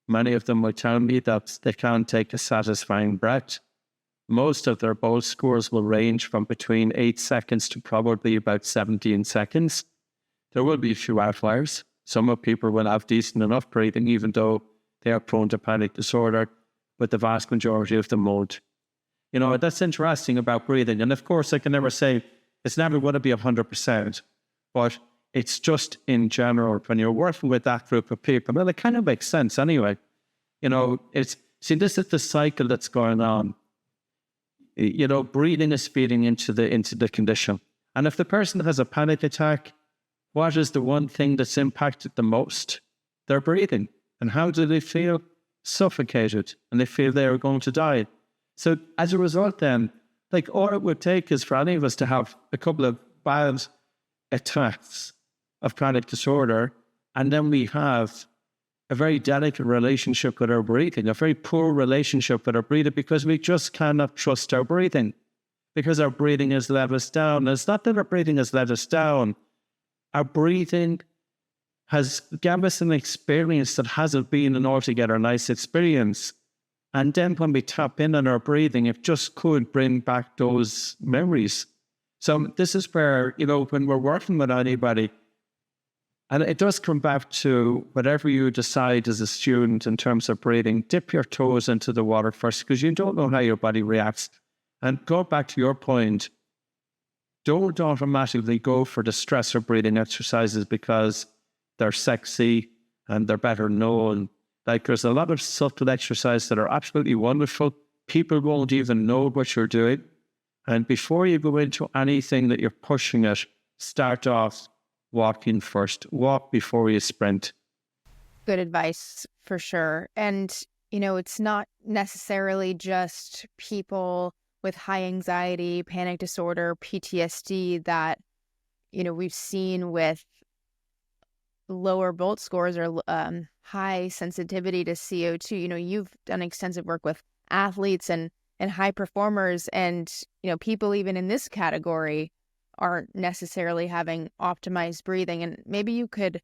Many of them will tell me that they can't take a satisfying breath. Most of their BOLT scores will range from between 8 seconds to probably about 17 seconds. There will be a few outliers. Some people will have decent enough breathing, even though they are prone to panic disorder, but the vast majority of them won't. That's interesting about breathing. And of course, I can never say it's never going to be 100%, but it's just in general, when you're working with that group of people, well, it kind of makes sense anyway. This is the cycle that's going on. Breathing is feeding into the condition. And if the person has a panic attack, what is the one thing that's impacted the most? Their breathing. And how do they feel? Suffocated. And they feel they are going to die. So as a result then, all it would take is for any of us to have a couple of bad attacks of panic disorder, and then we have a very delicate relationship with our breathing, a very poor relationship with our breathing, because we just cannot trust our breathing, because our breathing has let us down. And it's not that our breathing has let us down. Our breathing has given us an experience that hasn't been an altogether nice experience. And then when we tap in on our breathing, it just could bring back those memories. So this is where, when we're working with anybody, and it does come back to whatever you decide as a student in terms of breathing, dip your toes into the water first, because you don't know how your body reacts. And go back to your point, don't automatically go for the stressor breathing exercises because they're sexy and they're better known. There's a lot of subtle exercises that are absolutely wonderful. People won't even know what you're doing. And before you go into anything that you're pushing it, start off walking first. Walk before you sprint. Good advice for sure. And, it's not necessarily just people with high anxiety, panic disorder, PTSD that, we've seen with lower BOLT scores or high sensitivity to CO2. You've done extensive work with athletes and high performers, and, people even in this category aren't necessarily having optimized breathing. And maybe you could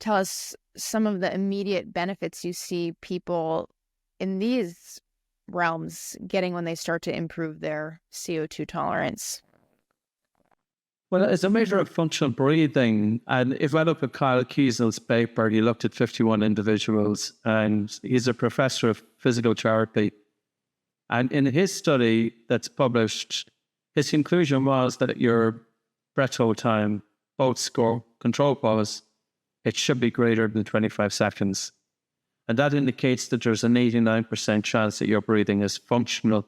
tell us some of the immediate benefits you see people in these realms getting when they start to improve their CO2 tolerance. Well, it's a measure of functional breathing. And if I look at Kyle Kiesel's paper, he looked at 51 individuals, and he's a professor of physical therapy. And in his study that's published, his conclusion was that your breath hold time, BOLT score, control pause, it should be greater than 25 seconds. And that indicates that there's an 89% chance that your breathing is functional.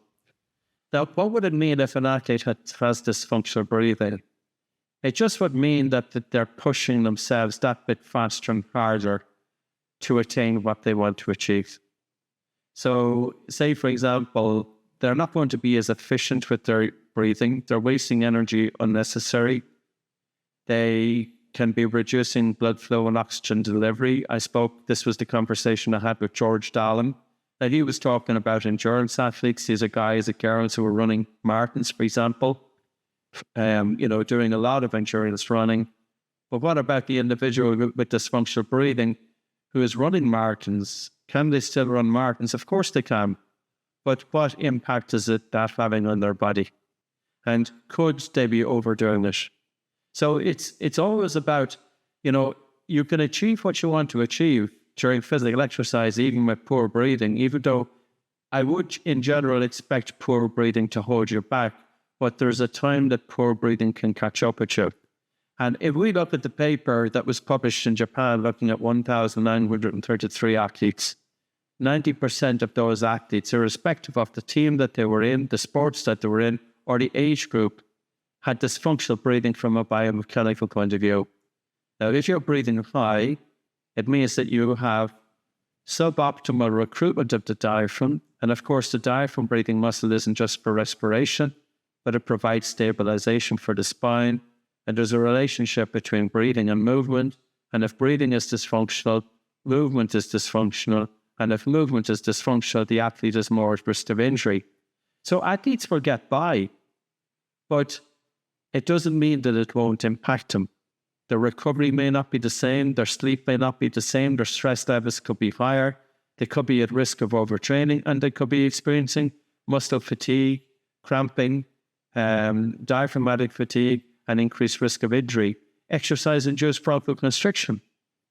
Now, what would it mean if an athlete has dysfunctional breathing? It just would mean that they're pushing themselves that bit faster and harder to attain what they want to achieve. So, say, for example, they're not going to be as efficient with their breathing. They're wasting energy unnecessary. They can be reducing blood flow and oxygen delivery. This was the conversation I had with George Dallin, that he was talking about endurance athletes. These are guys and girls who are running marathons, for example, doing a lot of endurance running. But what about the individual with dysfunctional breathing who is running marathons? Can they still run marathons? Of course they can. but what impact is that having on their body? And could they be overdoing it? So it's always about, you can achieve what you want to achieve during physical exercise, even with poor breathing, even though I would, in general, expect poor breathing to hold you back. But there's a time that poor breathing can catch up with you. And if we look at the paper that was published in Japan, looking at 1,933 athletes, 90% of those athletes, irrespective of the team that they were in, the sports that they were in, or the age group, had dysfunctional breathing from a biomechanical point of view. Now, if you're breathing high, it means that you have suboptimal recruitment of the diaphragm. And of course, the diaphragm breathing muscle isn't just for respiration, but it provides stabilization for the spine. And there's a relationship between breathing and movement. And if breathing is dysfunctional, movement is dysfunctional. And if movement is dysfunctional, the athlete is more at risk of injury. So athletes will get by, but it doesn't mean that it won't impact them. Their recovery may not be the same, their sleep may not be the same, their stress levels could be higher, they could be at risk of overtraining, and they could be experiencing muscle fatigue, cramping, diaphragmatic fatigue, and increased risk of injury. Exercise-induced bronchoconstriction,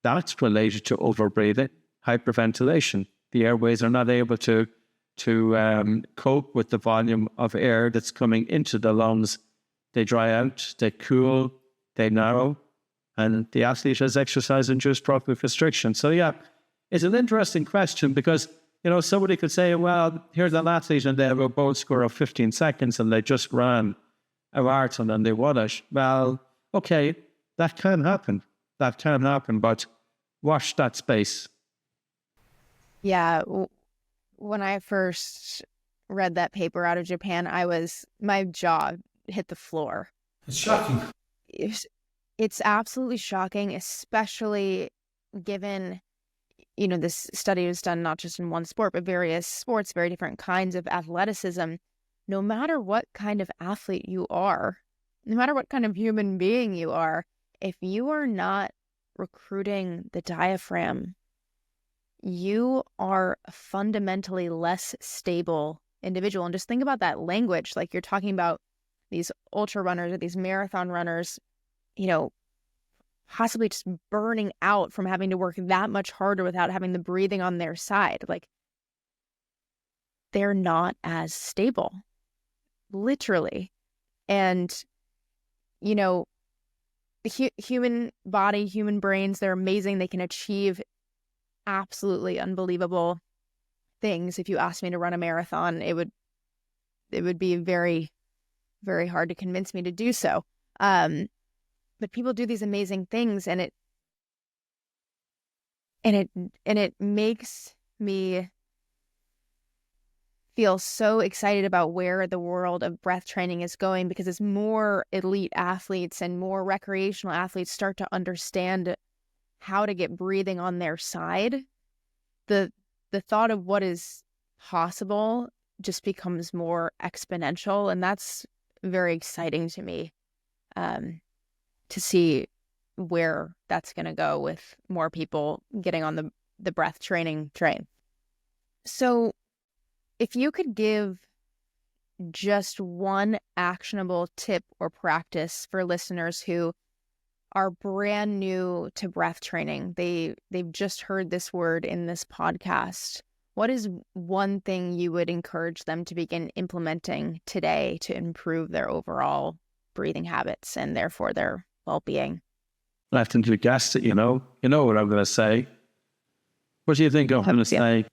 that's related to overbreathing, hyperventilation. The airways are not able to cope with the volume of air that's coming into the lungs. They dry out, they cool, they narrow, and the athlete has exercise-induced bronchoconstriction. So yeah, it's an interesting question because, somebody could say, well, here's an athlete and they have a bold score of 15 seconds and they just ran a marathon and they won it. Well, okay, that can happen. That can happen, but watch that space. Yeah. When I first read that paper out of Japan, my jaw hit the floor. It's shocking. It's absolutely shocking, especially given, this study was done not just in one sport, but various sports, very different kinds of athleticism. No matter what kind of athlete you are, no matter what kind of human being you are, if you are not recruiting the diaphragm, you are a fundamentally less stable individual. And just think about that language. Like you're talking about these ultra runners or these marathon runners, possibly just burning out from having to work that much harder without having the breathing on their side. Like they're not as stable, literally. And, the human body, human brains, they're amazing. They can achieve absolutely unbelievable things. If you asked me to run a marathon, it would be very, very hard to convince me to do so. But people do these amazing things, and it makes me feel so excited about where the world of breath training is going, because as more elite athletes and more recreational athletes start to understand how to get breathing on their side, the thought of what is possible just becomes more exponential, and that's very exciting to me, to see where that's going to go with more people getting on the breath training train. So if you could give just one actionable tip or practice for listeners who are brand new to breath training, they've just heard this word in this podcast, what is one thing you would encourage them to begin implementing today to improve their overall breathing habits and therefore their well-being? I think you guessed it, you know what I'm going to say. What do you think I'm going to say?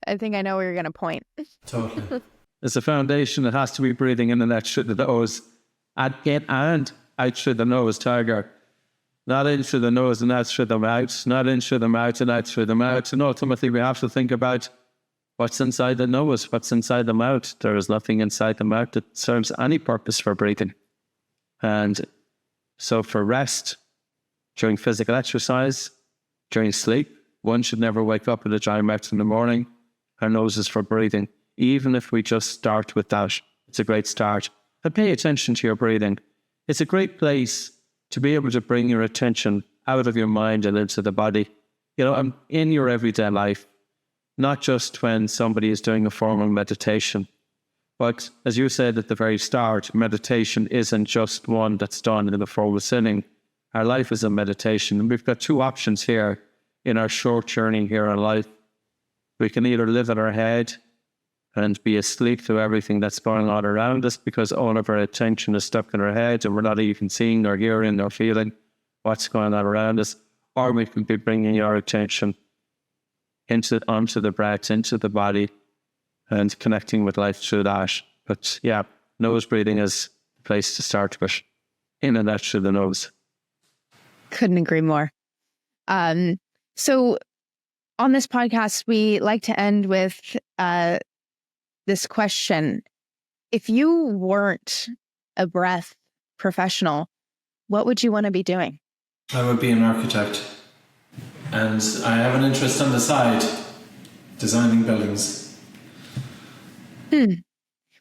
I think I know where you're going to point. Totally. It's a foundation that has to be breathing in and out through the nose, and out through the nose, Tiger. Not in through the nose and out through the mouth, not in through the mouth and out through the mouth. And ultimately, we have to think about what's inside the nose, what's inside the mouth. There is nothing inside the mouth that serves any purpose for breathing. And so for rest, during physical exercise, during sleep, one should never wake up with a dry mouth in the morning. Our nose is for breathing. Even if we just start with that, it's a great start. And pay attention to your breathing. It's a great place to be able to bring your attention out of your mind and into the body. In your everyday life, not just when somebody is doing a formal meditation. But as you said at the very start, meditation isn't just one that's done in the formal sitting. Our life is a meditation. And we've got two options here in our short journey here in life. We can either live in our head and be asleep to everything that's going on around us because all of our attention is stuck in our head and we're not even seeing or hearing or feeling what's going on around us. Or we can be bringing our attention onto the breath, into the body, and connecting with life through that. But yeah, nose breathing is the place to start with. In and out through the nose. Couldn't agree more. So on this podcast, we like to end with this question. If you weren't a breath professional, what would you want to be doing? I would be an architect. And I have an interest on the side, designing buildings. Well,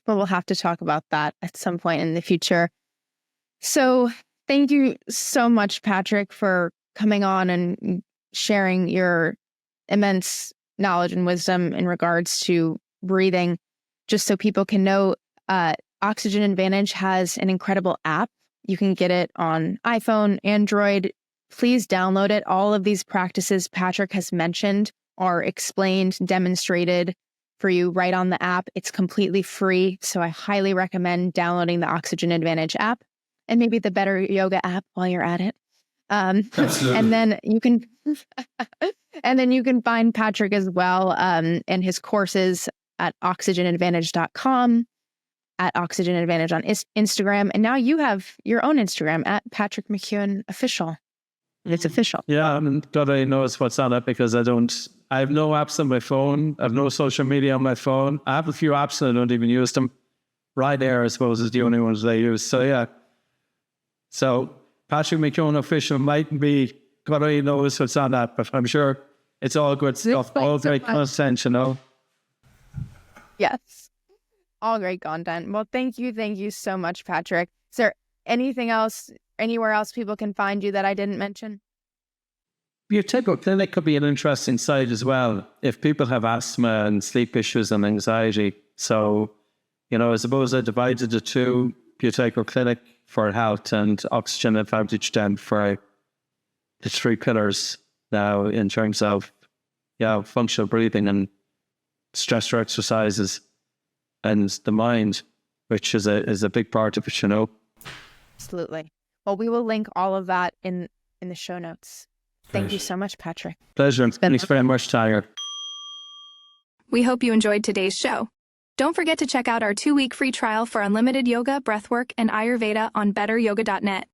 we'll have to talk about that at some point in the future. So thank you so much, Patrick, for coming on and sharing your immense knowledge and wisdom in regards to breathing. Just so people can know, Oxygen Advantage has an incredible app. You can get it on iPhone, Android. Please download it. All of these practices Patrick has mentioned are explained, demonstrated for you right on the app. It's completely free. So I highly recommend downloading the Oxygen Advantage app and maybe the Better Yoga app while you're at it. Absolutely. And then you can find Patrick as well and his courses at oxygenadvantage.com, at Oxygen Advantage on Instagram. And now you have your own Instagram at Patrick McKeown Official. It's official. Yeah, and God only knows what's on it because I have no apps on my phone. I have no social media on my phone. I have a few apps and I don't even use them. Ryanair, I suppose, is the only ones that I use. So yeah. So Patrick McKeown Official might be, God only knows what's on that, but I'm sure it's all good stuff. All great content, you know. Yes. All great content. Well, thank you so much, Patrick. Is there anything else, anywhere else people can find you that I didn't mention? Your typical clinic could be an interesting site as well if people have asthma and sleep issues and anxiety. So, I suppose I divided the two, Buteyko Clinic for health and Oxygen Advantage then for the three pillars now in terms of functional breathing and stressor exercises and the mind, which is a big part of it, Absolutely. Well, we will link all of that in the show notes. Thank you so much, Patrick. Pleasure. Thanks very much, Tiger. We hope you enjoyed today's show. Don't forget to check out our 2-week free trial for unlimited yoga, breathwork, and Ayurveda on betteryoga.net.